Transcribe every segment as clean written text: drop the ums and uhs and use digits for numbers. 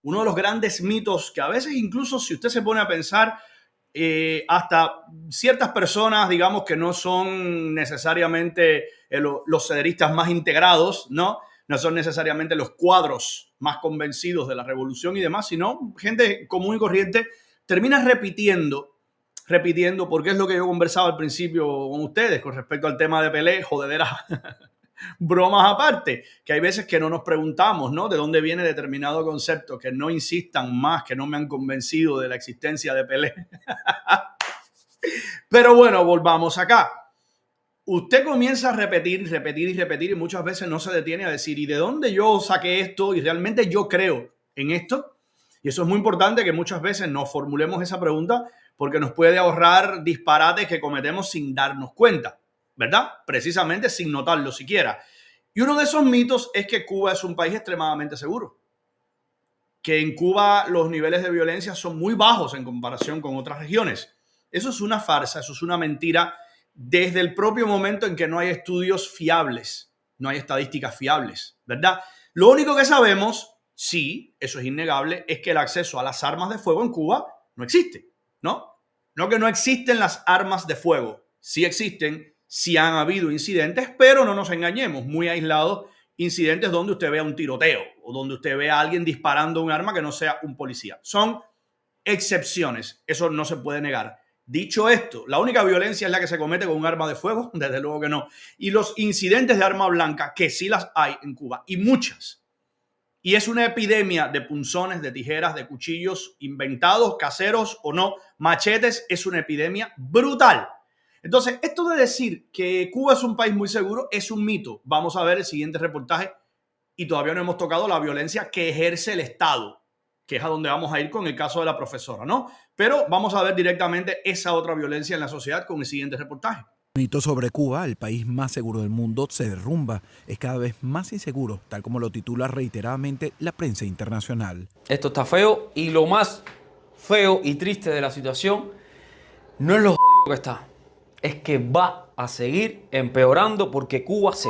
uno de los grandes mitos que a veces incluso si usted se pone a pensar, hasta ciertas personas, digamos, que no son necesariamente los cederistas más integrados, ¿no? No son necesariamente los cuadros más convencidos de la revolución y demás, sino gente común y corriente termina repitiendo, porque es lo que yo conversaba al principio con ustedes con respecto al tema de Pelé, jodedera. Bromas aparte, que hay veces que no nos preguntamos, ¿no? De dónde viene determinado concepto, que no insistan más, que no me han convencido de la existencia de Pelé. Pero bueno, volvamos acá. Usted comienza a repetir y muchas veces no se detiene a decir, ¿y de dónde yo saqué esto? Y realmente yo creo en esto. Y eso es muy importante que muchas veces nos formulemos esa pregunta porque nos puede ahorrar disparates que cometemos sin darnos cuenta, ¿verdad? Precisamente sin notarlo siquiera. Y uno de esos mitos es que Cuba es un país extremadamente seguro, que en Cuba los niveles de violencia son muy bajos en comparación con otras regiones. Eso es una farsa, eso es una mentira desde el propio momento en que no hay estudios fiables, no hay estadísticas fiables, ¿verdad? Lo único que sabemos, sí, eso es innegable, es que el acceso a las armas de fuego en Cuba no existe, ¿no? No que no existen las armas de fuego, sí existen, sí han habido incidentes, pero no nos engañemos, muy aislados, incidentes donde usted vea un tiroteo o donde usted vea a alguien disparando un arma que no sea un policía. Son excepciones, eso no se puede negar. Dicho esto, la única violencia es la que se comete con un arma de fuego, desde luego que no. Y los incidentes de arma blanca, que sí las hay en Cuba, y muchas. Y es una epidemia de punzones, de tijeras, de cuchillos inventados, caseros o no, machetes, es una epidemia brutal. Entonces, esto de decir que Cuba es un país muy seguro es un mito. Vamos a ver el siguiente reportaje y todavía no hemos tocado la violencia que ejerce el Estado, que es a donde vamos a ir con el caso de la profesora, ¿no? Pero vamos a ver directamente esa otra violencia en la sociedad con el siguiente reportaje. El mito sobre Cuba, el país más seguro del mundo, se derrumba. Es cada vez más inseguro, tal como lo titula reiteradamente la prensa internacional. Esto está feo y lo más feo y triste de la situación no es lo jodido que está. Es que va a seguir empeorando porque Cuba se...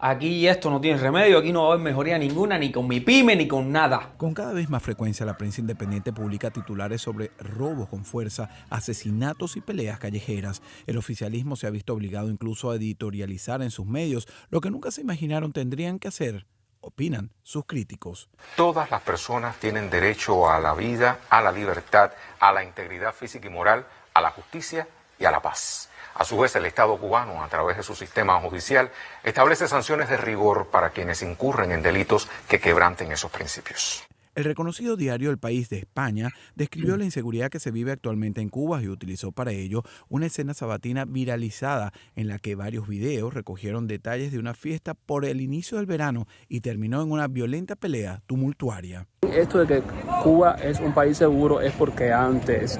Aquí esto no tiene remedio, aquí no va a haber mejoría ninguna, ni con mi pyme, ni con nada. Con cada vez más frecuencia la prensa independiente publica titulares sobre robos con fuerza, asesinatos y peleas callejeras. El oficialismo se ha visto obligado incluso a editorializar en sus medios lo que nunca se imaginaron tendrían que hacer, opinan sus críticos. Todas las personas tienen derecho a la vida, a la libertad, a la integridad física y moral, a la justicia y a la paz. A su vez, el Estado cubano, a través de su sistema judicial, establece sanciones de rigor para quienes incurren en delitos que quebranten esos principios. El reconocido diario El País de España describió la inseguridad que se vive actualmente en Cuba y utilizó para ello una escena sabatina viralizada en la que varios videos recogieron detalles de una fiesta por el inicio del verano y terminó en una violenta pelea tumultuaria. Esto de que Cuba es un país seguro es porque antes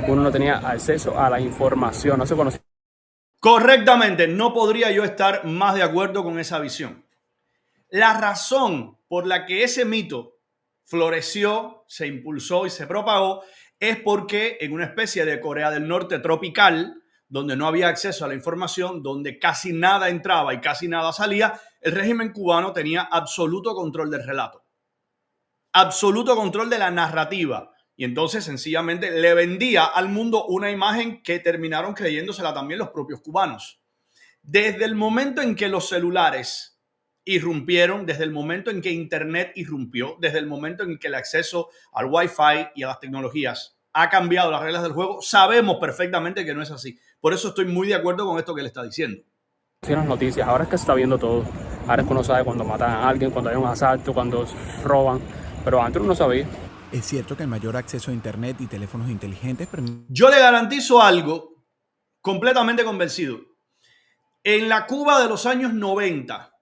uno no tenía acceso a la información, no se conocía. Correctamente, no podría yo estar más de acuerdo con esa visión. La razón por la que ese mito floreció, se impulsó y se propagó es porque en una especie de Corea del Norte tropical, donde no había acceso a la información, donde casi nada entraba y casi nada salía, el régimen cubano tenía absoluto control del relato, absoluto control de la narrativa. Y entonces sencillamente le vendía al mundo una imagen que terminaron creyéndosela también los propios cubanos. Desde el momento en que los celulares irrumpieron, desde el momento en que Internet irrumpió, desde el momento en que el acceso al Wi-Fi y a las tecnologías ha cambiado las reglas del juego, sabemos perfectamente que no es así. Por eso estoy muy de acuerdo con esto que le está diciendo. Las noticias, ahora es que se está viendo todo. Ahora es que uno sabe cuando matan a alguien, cuando hay un asalto, cuando roban. Pero antes uno no sabía. Es cierto que el mayor acceso a Internet y teléfonos inteligentes permite... Yo le garantizo algo completamente convencido. En la Cuba de los años 90,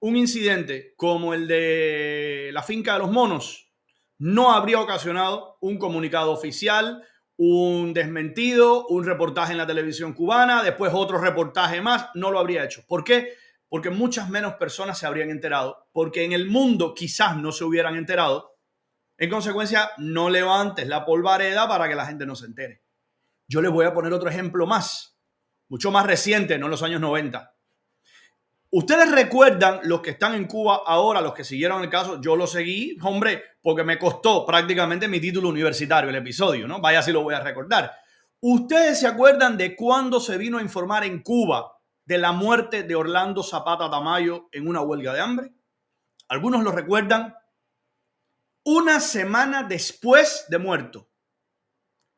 un incidente como el de la finca de los monos no habría ocasionado un comunicado oficial, un desmentido, un reportaje en la televisión cubana, después otro reportaje más, no lo habría hecho. ¿Por qué? Porque muchas menos personas se habrían enterado, porque en el mundo quizás no se hubieran enterado. En consecuencia, no levantes la polvareda para que la gente no se entere. Yo les voy a poner otro ejemplo más, mucho más reciente, no en los años 90. Ustedes recuerdan, los que están en Cuba ahora, los que siguieron el caso, yo lo seguí, hombre, porque me costó prácticamente mi título universitario el episodio, ¿no? Vaya si lo voy a recordar. ¿Ustedes se acuerdan de cuándo se vino a informar en Cuba de la muerte de Orlando Zapata Tamayo en una huelga de hambre? Algunos lo recuerdan. Una semana después de muerto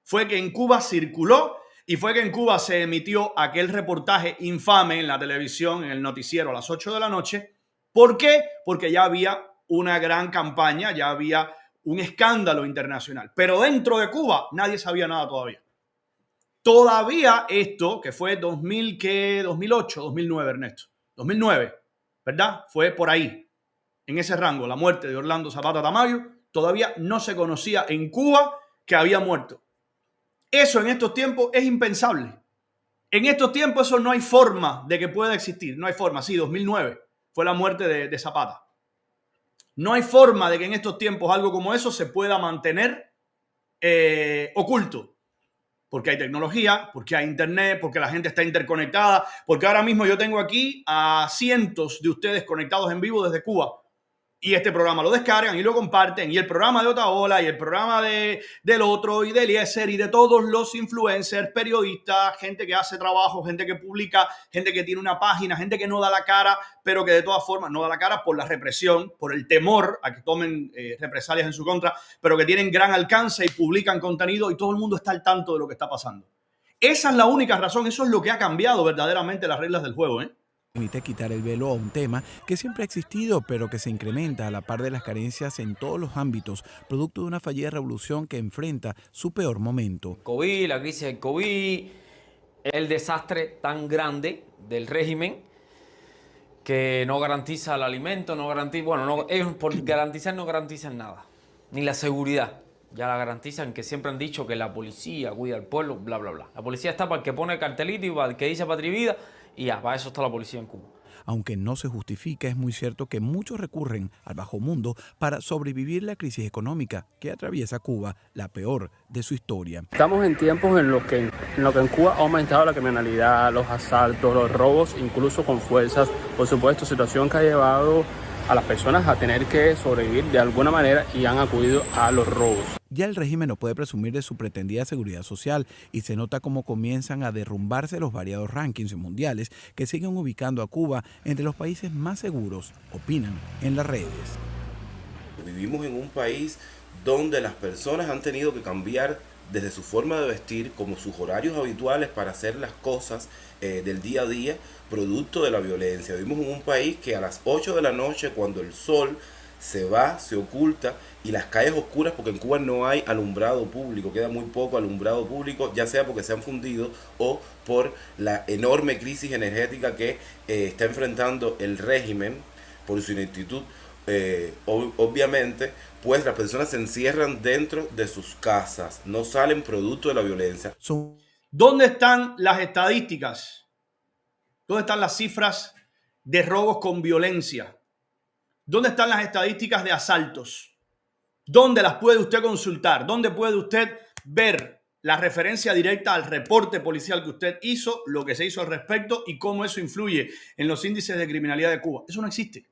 fue que en Cuba circuló y fue que en Cuba se emitió aquel reportaje infame en la televisión, en el noticiero a las 8 de la noche. ¿Por qué? Porque ya había una gran campaña, ya había un escándalo internacional. Pero dentro de Cuba nadie sabía nada todavía. Todavía esto, que fue 2008, 2009, Ernesto. 2009, ¿verdad? Fue por ahí, en ese rango, la muerte de Orlando Zapata Tamayo. Todavía no se conocía en Cuba que había muerto. Eso en estos tiempos es impensable. En estos tiempos eso no hay forma de que pueda existir. No hay forma. Sí, 2009 fue la muerte de Zapata. No hay forma de que en estos tiempos algo como eso se pueda mantener oculto. Porque hay tecnología, porque hay internet, porque la gente está interconectada, porque ahora mismo yo tengo aquí a cientos de ustedes conectados en vivo desde Cuba. Y este programa lo descargan y lo comparten. Y el programa de Otaola y el programa del otro y de Eliezer y de todos los influencers, periodistas, gente que hace trabajo, gente que publica, gente que tiene una página, gente que no da la cara, pero que de todas formas no da la cara por la represión, por el temor a que tomen represalias en su contra, pero que tienen gran alcance y publican contenido y todo el mundo está al tanto de lo que está pasando. Esa es la única razón. Eso es lo que ha cambiado verdaderamente las reglas del juego, ¿eh? Permite quitar el velo a un tema que siempre ha existido, pero que se incrementa a la par de las carencias en todos los ámbitos, producto de una fallida revolución que enfrenta su peor momento. COVID, la crisis del COVID, el desastre tan grande del régimen que no garantiza el alimento, no garantiza, bueno, no, ellos por garantizar no garantizan nada, ni la seguridad. Ya la garantizan, que siempre han dicho que la policía cuida al pueblo, bla, bla, bla. La policía está para el que pone el cartelito y para el que dice Patria y Vida, y ya, para eso está la policía en Cuba. Aunque no se justifica, es muy cierto que muchos recurren al bajo mundo para sobrevivir la crisis económica que atraviesa Cuba, la peor de su historia. Estamos en tiempos en los que en Cuba ha aumentado la criminalidad, los asaltos, los robos, incluso con fuerzas. Por supuesto, situación que ha llevado a las personas a tener que sobrevivir de alguna manera y han acudido a los robos. Ya el régimen no puede presumir de su pretendida seguridad social y se nota cómo comienzan a derrumbarse los variados rankings mundiales que siguen ubicando a Cuba entre los países más seguros, opinan en las redes. Vivimos en un país donde las personas han tenido que cambiar desde su forma de vestir, como sus horarios habituales para hacer las cosas del día a día, producto de la violencia. Vivimos en un país que a las 8 de la noche, cuando el sol se va, se oculta, y las calles oscuras, porque en Cuba no hay alumbrado público, queda muy poco alumbrado público, ya sea porque se han fundido o por la enorme crisis energética que está enfrentando el régimen por su ineptitud. Obviamente, pues las personas se encierran dentro de sus casas, no salen producto de la violencia. ¿Dónde están las estadísticas? ¿Dónde están las cifras de robos con violencia? ¿Dónde están las estadísticas de asaltos? ¿Dónde las puede usted consultar? ¿Dónde puede usted ver la referencia directa al reporte policial que usted hizo, lo que se hizo al respecto y cómo eso influye en los índices de criminalidad de Cuba? Eso no existe.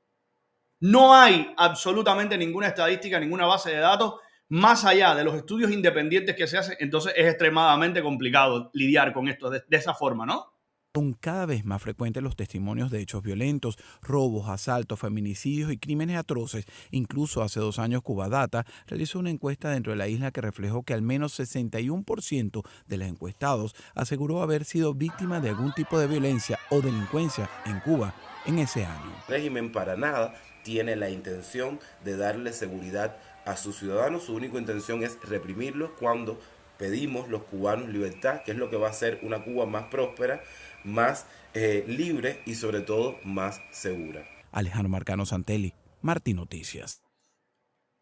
No hay absolutamente ninguna estadística, ninguna base de datos más allá de los estudios independientes que se hacen. Entonces es extremadamente complicado lidiar con esto de esa forma, ¿no? Son cada vez más frecuentes los testimonios de hechos violentos, robos, asaltos, feminicidios y crímenes atroces. Incluso hace 2 años Cuba Data realizó una encuesta dentro de la isla que reflejó que al menos 61% de los encuestados aseguró haber sido víctima de algún tipo de violencia o delincuencia en Cuba en ese año. El régimen para nada tiene la intención de darle seguridad a sus ciudadanos. Su única intención es reprimirlos cuando pedimos los cubanos libertad, que es lo que va a hacer una Cuba más próspera, más libre y sobre todo más segura. Alejandro Marcano Santelli, Martí Noticias.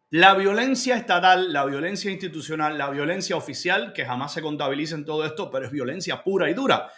La violencia estatal, la violencia institucional, la violencia oficial, que jamás se contabiliza en todo esto, pero es violencia pura y dura.